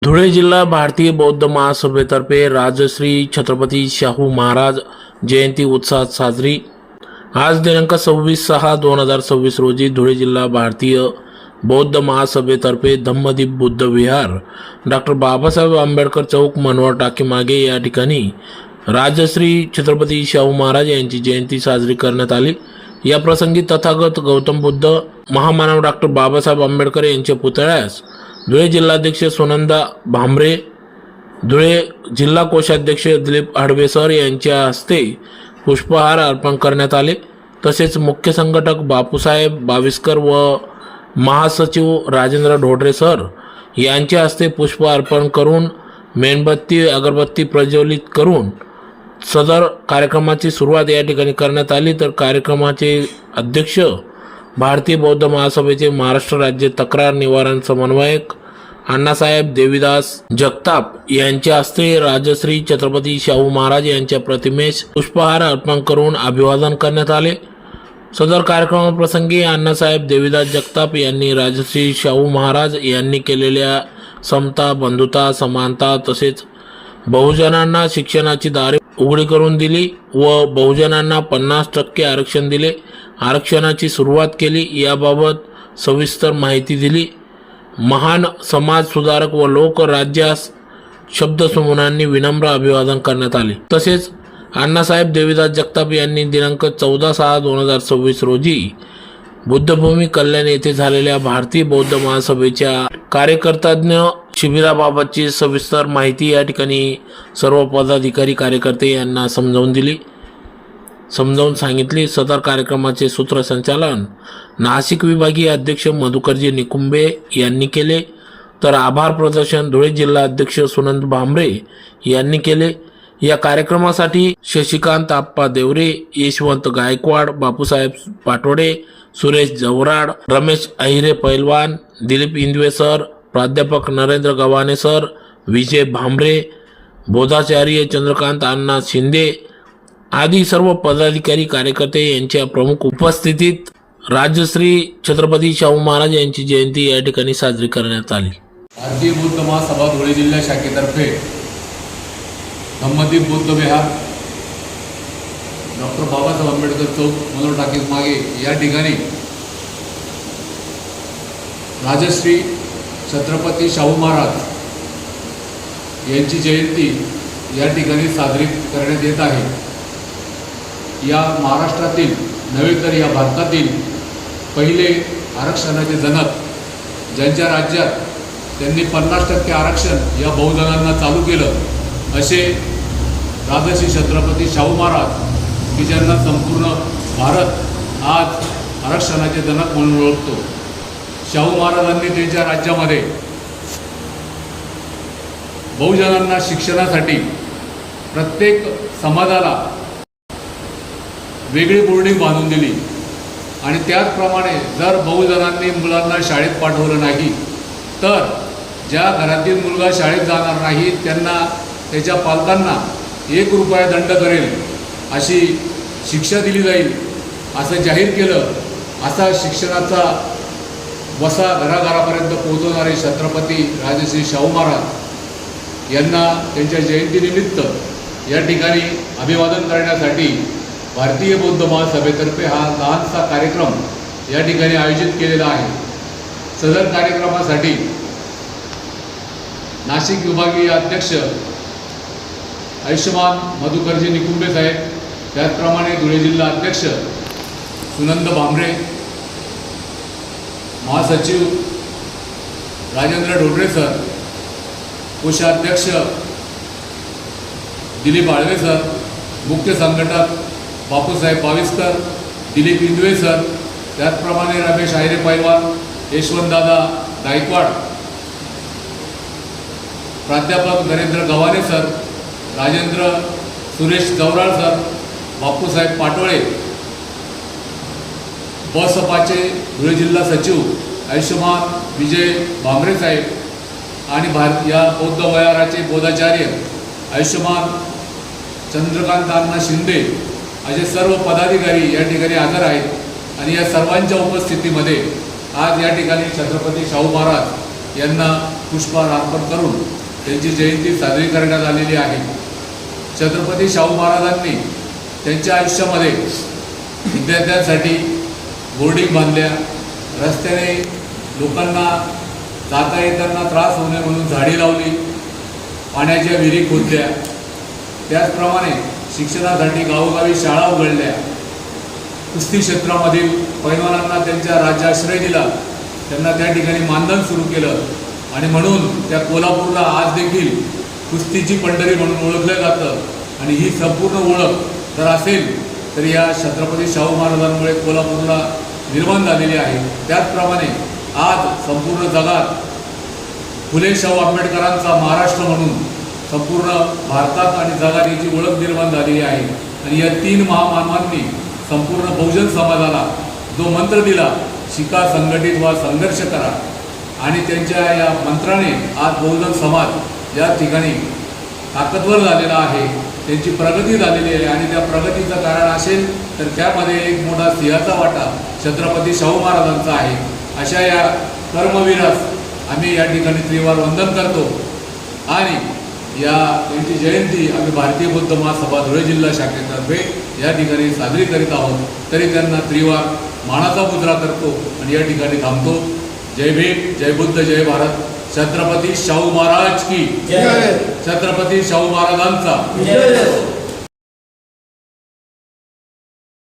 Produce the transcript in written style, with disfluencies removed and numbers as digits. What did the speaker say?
धुळे जिल्हा भारतीय बौद्ध महासभेतर्फे राजश्री छत्रपती शाहू महाराज जयंती उत्साहात साजरी। आज दिनांक 26/6/2026 रोजी धुळे जिल्हा भारतीय बौद्ध महासभेतर्फे धम्मदीप बुद्ध विहार डॉक्टर बाबासाहेब आंबेडकर चौक मनोहर टाकी मागे या ठिकाणी राजश्री छत्रपती शाहू महाराज यांची जयंती साजरी करण्यात आली। या प्रसंगी तथागत गौतम बुद्ध महामानव डॉक्टर बाबासाहेब आंबेडकर यांच्या पुतळ्यास धुळे जिल्हाध्यक्ष सुनंदा भामरे, धुळे जिल्हा कोषाध्यक्ष दिलीप आडवे सर यांच्या हस्ते पुष्पहार अर्पण करण्यात आले। तसेच मुख्य संघटक बापूसाहेब बाविस्कर व महासचिव राजेंद्र ढोडरे सर यांच्या हस्ते पुष्प अर्पण करून मेणबत्ती अगरबत्ती प्रज्वलित करून सदर कार्यक्रमाची सुरुवात या ठिकाणी करण्यात आली। तर कार्यक्रमाचे अध्यक्ष भारतीय बौद्ध महासभेचे महाराष्ट्र राज्य तक्रार निवारण समन्वयक अण्णासाहेब देवीदास जगताप यांच्या हस्ते राजश्री छत्रपती शाहू महाराज यांच्या प्रतिमेस पुष्पहार अर्पण करून अभिवादन करण्यात आले। सदर कार्यक्रमाप्रसंगी अण्णासाहेब देवीदास जगताप यांनी राजश्री शाहू महाराज यांनी केलेल्या समता, बंधुता, समानता तसेच बहुजनांना शिक्षणाची दारे उघडी करून दिली व बहुजनांना 50% आरक्षण दिले, आरक्षणाची सुरुवात केली याबाबत सविस्तर माहिती दिली। महान समाज सुधारक व लोक राज्यास शब्दसमूहांनी विनम्र अभिवादन करण्यात आले। तसेच अण्णासाहेब देवीदास जगताप यांनी दिनांक 14/6/2026 रोजी बुद्धभूमी कल्याण येथे झालेल्या भारतीय बौद्ध महासभेच्या कार्यकर्तज्ञ शिबिराबाबतची सविस्तर माहिती या ठिकाणी सर्व पदाधिकारी कार्यकर्ते यांना समजावून सांगितली। सदर कार्यक्रमाचे सूत्रसंचालन नाशिक विभागीय अध्यक्ष मधुकरजी निकुंबे यांनी केले, तर आभार प्रदर्शन धुळे जिल्हा अध्यक्ष सुनंद भामरे यांनी केले। या कार्यक्रमासाठी शशिकांत आप्पा देवरे, यशवंत गायकवाड, बापूसाहेब पाटोडे, सुरेश जवराड, रमेश अहिरे पैलवान, दिलीप इंदवे सर, प्राध्यापक नरेंद्र गव्हाणे सर, विजय भामरे, बोधाचार्य चंद्रकांत अण्णा शिंदे आदी सर्व पदाधिकारी कार्यकर्ते यांच्या प्रमुख उपस्थितीत राजश्री छत्रपती शाहू महाराज यांची जयंती या ठिकाणी साजरी करण्यात आली। भारतीय बौद्ध महासभा धुळे जिल्हा शाखेतर्फे धम्मदीप बुद्ध विहार डॉक्टर बाबासाहेब आंबेडकर चौक मनोहर टाकी मागे या ठिकाणी राजश्री छत्रपती शाहू महाराज यांची जयंती या ठिकाणी साजरी करण्यात येत आहे। या महाराष्ट्रातील नव्हे तर या भारतातील पहिले आरक्षणाचे जनक, ज्यांच्या राज्यात त्यांनी 50% आरक्षण या बहुजनांना चालू केलं, असे राजश्री छत्रपती शाहू महाराज की ज्यांना संपूर्ण भारत आज आरक्षणाचे जनक म्हणून ओळखतो। शाहू महाराजांनी त्यांच्या राज्यामध्ये बहुजनांना शिक्षणासाठी प्रत्येक समाजाला वेगळी बोर्डिंग बांधून दिली आणि त्याचप्रमाणे जर बहुजनांनी मुलांना शाळेत पाठवलं नाही तर ज्या घरातील मुलगा शाळेत जाणार नाही त्यांना त्याच्या पालकांना 1 रुपया दंड करेल अशी शिक्षा दिली जाईल असं जाहीर केलं। असा शिक्षणाचा वसा घराघरापर्यंत पोहोचवणारे छत्रपती राजश्री शाहू महाराज यांना त्यांच्या जयंतीनिमित्त या ठिकाणी अभिवादन करण्यासाठी भारतीय बौद्ध महासभेतर्फे हा लहानसा कार्यक्रम या ठिकाणी आयोजित केलेला आहे। सदर कार्यक्रमासाठी नाशिक विभागीय अध्यक्ष आयुष्यमान मधुकरजी निकुंबे साहेब, त्याचप्रमाणे धुळे जिल्हा अध्यक्ष सुनंद भामरे, महासचिव राजेंद्र ढोडरे सर, कोषाध्यक्ष दिलीप आडवे सर, मुख्य संघटक बापूसाहेब बाविस्कर, दिलीप इंदवे सर, त्याचप्रमाणे रमेश अहिरे पैलवान, यशवंतदादा गायकवाड, प्राध्यापक नरेंद्र गव्हाणे सर, राजेंद्र सुरेश जवराड सर, बापूसाहेब पाटोळे, बसपाचे धुळे जिल्हा सचिव आयुष्यमान विजय भामरे साहेब आणि या बौद्ध विहाराचे बोधाचार्य आयुष्यमान चंद्रकांत अण्णा शिंदे असे सर्व पदाधिकारी या ठिकाणी हजर आहेत। आणि या सर्वांच्या उपस्थितीमध्ये आज या ठिकाणी छत्रपती शाहू महाराज यांना पुष्पहार अर्पण करून त्यांची जयंती साजरी करण्यात आलेली आहे. छत्रपती शाहू महाराजांनी त्यांच्या आयुष्यामध्ये विद्यार्थ्यांसाठी बोर्डिंग बांधल्या, रस्त्याने लोकांना जाता येताना त्रास होऊ नये म्हणून झाडी लावली, पाण्याच्या विहिरी खोदल्या, त्याचप्रमाणे शिक्षणासाठी गावोगावी शाळा उघडल्या, कुस्ती क्षेत्रामधील पैलवानांना त्यांच्या राज्याश्रय दिला, त्यांना त्या ठिकाणी मानधन सुरू केलं आणि म्हणून त्या कोल्हापूरला आज देखील कुस्तीची पंढरी म्हणून ओळखलं जातं. आणि ही संपूर्ण ओळख जर असेल तर या छत्रपती शाहू महाराजांमुळे कोल्हापूरला निर्माण झालेली आहे. त्याचप्रमाणे आज संपूर्ण जगात फुले शाहू आंबेडकरांचा महाराष्ट्र म्हणून संपूर्ण भारतात आणि जगात याची ओळख निर्माण झालेली आहे. आणि या 3 महामानवांनी संपूर्ण बहुजन समाजाला जो मंत्र दिला, शिका, संघटित व्हा, संघर्ष करा, आणि त्यांच्या या मंत्राने आज बहुजन समाज या ठिकाणी ताकदवर झालेला आहे, त्यांची प्रगती झालेली आहे. आणि त्या प्रगतीचं कारण असेल तर त्यामध्ये एक मोठा सिंहाचा वाटा छत्रपती शाहू महाराजांचा आहे. अशा या कर्मवीरास आम्ही या ठिकाणी त्रिवार वंदन करतो आणि यांची जयंती आम्ही भारतीय बौद्ध महासभा धुळे जिल्हा शाखेतर्फे या ठिकाणी साजरी करीत आहोत. तरी त्यांना त्रिवार मानाचा मुद्रा करतो आणि या ठिकाणी थांबतो. जय भीम, जय बुद्ध, जय भारत. छत्रपती शाहू महाराज की जय. छत्रपती शाहू महाराजांचा जय.